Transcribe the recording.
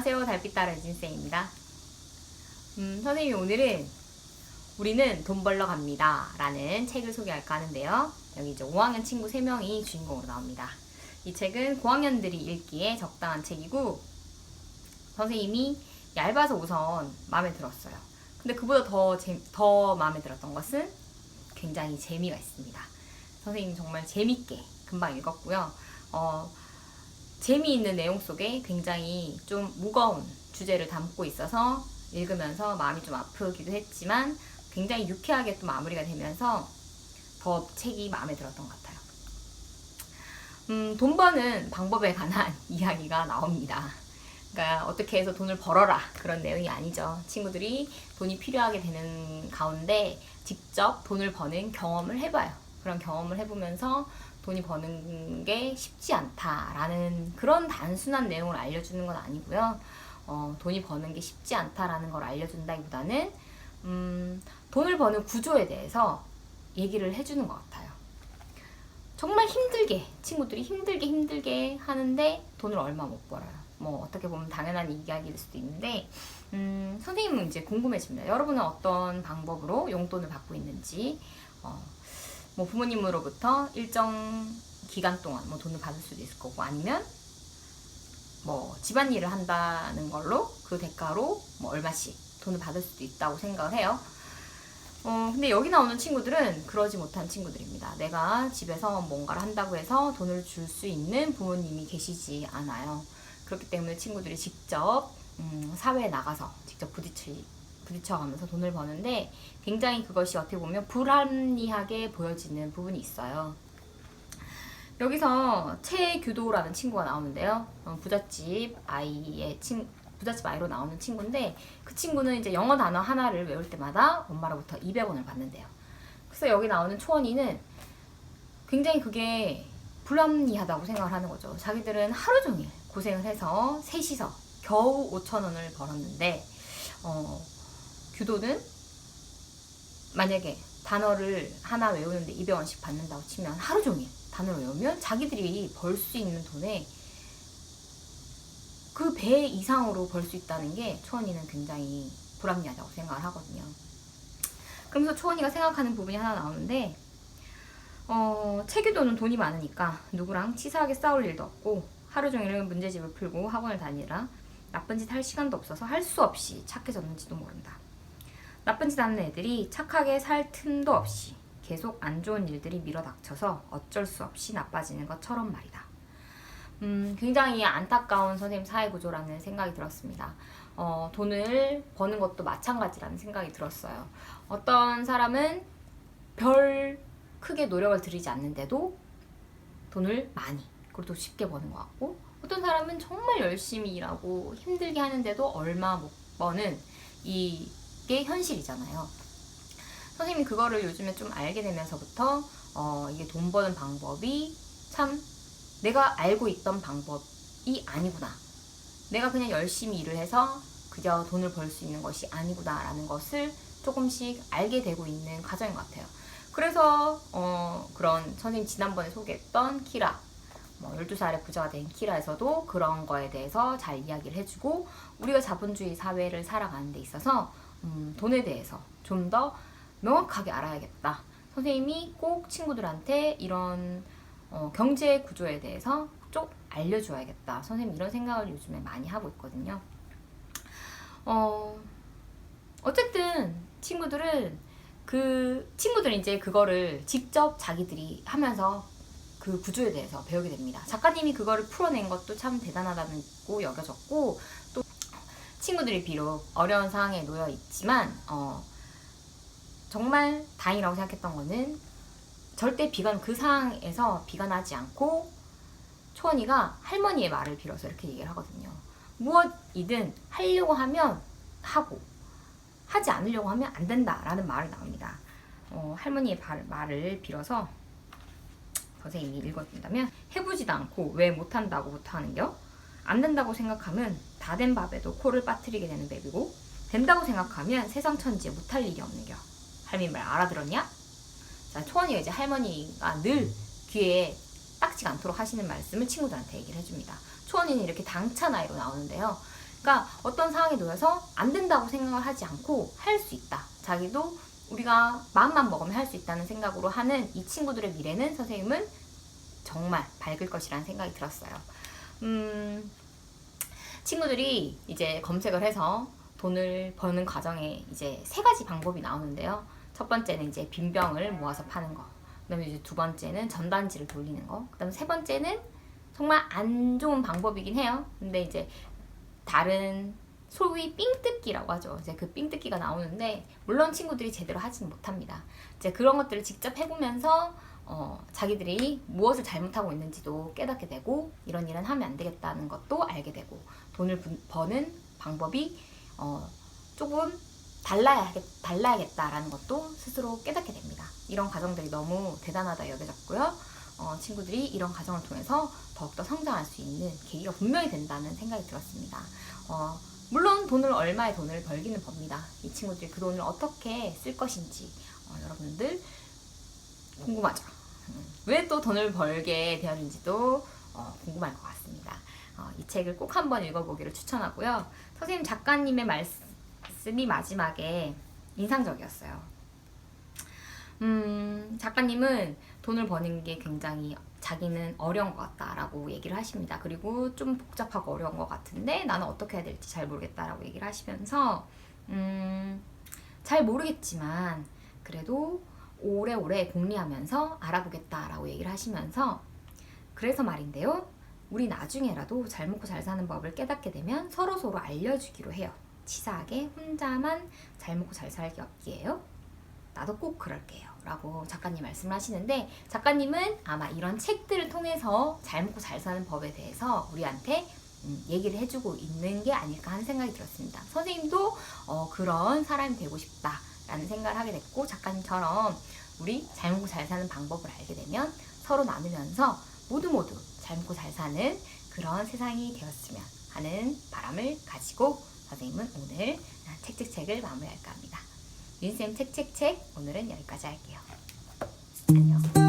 안녕하세요. 달빛따라 유진쌤입니다. 선생님이 오늘은 우리는 돈 벌러 갑니다 라는 책을 소개할까 하는데요. 여기 이제 5학년 친구 3명이 주인공으로 나옵니다. 이 책은 고학년들이 읽기에 적당한 책이고 선생님이 얇아서 우선 마음에 들었어요. 근데 그보다 더 마음에 들었던 것은 굉장히 재미가 있습니다. 선생님 정말 재밌게 금방 읽었고요. 재미있는 내용 속에 굉장히 좀 무거운 주제를 담고 있어서 읽으면서 마음이 좀 아프기도 했지만 굉장히 유쾌하게 또 마무리가 되면서 더 책이 마음에 들었던 것 같아요. 돈 버는 방법에 관한 이야기가 나옵니다. 그러니까 어떻게 해서 돈을 벌어라 그런 내용이 아니죠. 친구들이 돈이 필요하게 되는 가운데 직접 돈을 버는 경험을 해봐요. 그런 경험을 해보면서 돈이 버는 게 쉽지 않다라는 그런 단순한 내용을 알려주는 건 아니고요. 돈이 버는 게 쉽지 않다라는 걸 알려준다기보다는 돈을 버는 구조에 대해서 얘기를 해주는 것 같아요. 정말 힘들게 친구들이 힘들게 하는데 돈을 얼마 못 벌어요. 뭐 어떻게 보면 당연한 이야기일 수도 있는데 선생님은 이제 궁금해집니다. 여러분은 어떤 방법으로 용돈을 받고 있는지 뭐 부모님으로부터 일정 기간 동안 뭐 돈을 받을 수도 있을 거고 아니면 뭐 집안일을 한다는 걸로 그 대가로 뭐 얼마씩 돈을 받을 수도 있다고 생각을 해요. 근데 여기 나오는 친구들은 그러지 못한 친구들입니다. 내가 집에서 뭔가를 한다고 해서 돈을 줄 수 있는 부모님이 계시지 않아요. 그렇기 때문에 친구들이 직접 사회에 나가서 직접 부딪혀가면서 돈을 버는데 굉장히 그것이 어떻게 보면 불합리하게 보여지는 부분이 있어요. 여기서 최규도라는 친구가 나오는데요. 부잣집 아이로 나오는 친구인데 그 친구는 이제 영어 단어 하나를 외울 때마다 엄마로부터 200원을 받는데요. 그래서 여기 나오는 초원이는 굉장히 그게 불합리하다고 생각을 하는 거죠. 자기들은 하루 종일 고생을 해서 셋이서 겨우 5,000원을 벌었는데 규도는 만약에 단어를 하나 외우는데 200원씩 받는다고 치면 하루 종일 단어를 외우면 자기들이 벌 수 있는 돈에 그 배 이상으로 벌 수 있다는 게 초원이는 굉장히 불합리하다고 생각을 하거든요. 그러면서 초원이가 생각하는 부분이 하나 나오는데 체규도는 돈이 많으니까 누구랑 치사하게 싸울 일도 없고 하루 종일 문제집을 풀고 학원을 다니라 나쁜 짓 할 시간도 없어서 할 수 없이 착해졌는지도 모른다. 나쁜 짓 하는 애들이 착하게 살 틈도 없이 계속 안 좋은 일들이 밀어닥쳐서 어쩔 수 없이 나빠지는 것처럼 말이다. 굉장히 안타까운 선생님 사회구조라는 생각이 들었습니다. 돈을 버는 것도 마찬가지라는 생각이 들었어요. 어떤 사람은 별 크게 노력을 들이지 않는데도 돈을 많이 그리고 또 쉽게 버는 것 같고 어떤 사람은 정말 열심히 일하고 힘들게 하는데도 얼마 못 버는 이게 현실이잖아요. 선생님이 그거를 요즘에 좀 알게 되면서부터 이게 돈 버는 방법이 참 내가 알고 있던 방법이 아니구나. 내가 그냥 열심히 일을 해서 그저 돈을 벌 수 있는 것이 아니구나 라는 것을 조금씩 알게 되고 있는 과정인 것 같아요. 그래서 그런 선생님 지난번에 소개했던 키라 12살에 부자가 된 키라에서도 그런 거에 대해서 잘 이야기를 해주고 우리가 자본주의 사회를 살아가는 데 있어서 돈에 대해서 좀 더 명확하게 알아야겠다. 선생님이 꼭 친구들한테 이런 경제 구조에 대해서 좀 알려줘야겠다. 선생님 이런 생각을 요즘에 많이 하고 있거든요. 어쨌든 친구들은 이제 그거를 직접 자기들이 하면서 그 구조에 대해서 배우게 됩니다. 작가님이 그거를 풀어낸 것도 참 대단하다고 여겨졌고 또 친구들이 비록 어려운 상황에 놓여 있지만 정말 다행이라고 생각했던 거는 절대 그 상황에서 비가 나지 않고 초원이가 할머니의 말을 빌어서 이렇게 얘기를 하거든요. 무엇이든 하려고 하면 하고 하지 않으려고 하면 안 된다라는 말이 나옵니다. 할머니의 말을 빌어서 선생님이 읽어준다면 해보지도 않고 왜 못한다고부터 하는겨? 안 된다고 생각하면 다 된 밥에도 코를 빠뜨리게 되는 법이고 된다고 생각하면 세상 천지에 못할 일이 없는겨. 할머니 말 알아들었냐? 자, 초원이가 이제 할머니가 늘 귀에 딱지가 않도록 하시는 말씀을 친구들한테 얘기를 해줍니다. 초원이는 이렇게 당찬 아이로 나오는데요. 그러니까 어떤 상황에 놓여서 안 된다고 생각을 하지 않고 할 수 있다. 자기도 우리가 마음만 먹으면 할 수 있다는 생각으로 하는 이 친구들의 미래는 선생님은 정말 밝을 것이라는 생각이 들었어요. 친구들이 이제 검색을 해서 돈을 버는 과정에 이제 3가지 방법이 나오는데요. 첫 번째는 이제 빈병을 모아서 파는 거. 그다음에 이제 두 번째는 전단지를 돌리는 거. 그다음에 세 번째는 정말 안 좋은 방법이긴 해요. 근데 이제 다른 소위 삥뜯기라고 하죠. 이제 그 삥뜯기가 나오는데 물론 친구들이 제대로 하지는 못합니다. 이제 그런 것들을 직접 해보면서 자기들이 무엇을 잘못하고 있는지도 깨닫게 되고 이런 일은 하면 안 되겠다는 것도 알게 되고 돈을 버는 방법이 조금 달라야겠다라는 것도 스스로 깨닫게 됩니다. 이런 과정들이 너무 대단하다 여겨졌고요. 친구들이 이런 과정을 통해서 더욱더 성장할 수 있는 계기가 분명히 된다는 생각이 들었습니다. 물론 얼마의 돈을 벌기는 법니다. 이 친구들이 그 돈을 어떻게 쓸 것인지 여러분들 궁금하죠? 왜 또 돈을 벌게 되었는지도 궁금할 것 같습니다. 이 책을 꼭 한번 읽어보기를 추천하고요. 선생님 작가님의 말씀이 마지막에 인상적이었어요. 작가님은 돈을 버는 게 굉장히 자기는 어려운 것 같다라고 얘기를 하십니다. 그리고 좀 복잡하고 어려운 것 같은데 나는 어떻게 해야 될지 잘 모르겠다라고 얘기를 하시면서 잘 모르겠지만 그래도 오래오래 공리하면서 알아보겠다라고 얘기를 하시면서 그래서 말인데요. 우리 나중에라도 잘 먹고 잘 사는 법을 깨닫게 되면 서로서로 알려주기로 해요. 치사하게 혼자만 잘 먹고 잘 살기 없기에요. 나도 꼭 그럴게요 라고 작가님 말씀을 하시는데 작가님은 아마 이런 책들을 통해서 잘 먹고 잘 사는 법에 대해서 우리한테 얘기를 해주고 있는 게 아닐까 하는 생각이 들었습니다. 선생님도 그런 사람이 되고 싶다라는 생각을 하게 됐고 작가님처럼 우리 잘 먹고 잘 사는 방법을 알게 되면 서로 나누면서 모두 잘 먹고 잘 사는 그런 세상이 되었으면 하는 바람을 가지고 선생님은 오늘 책책책을 마무리할까 합니다. 윤쌤 책책책 오늘은 여기까지 할게요. 안녕.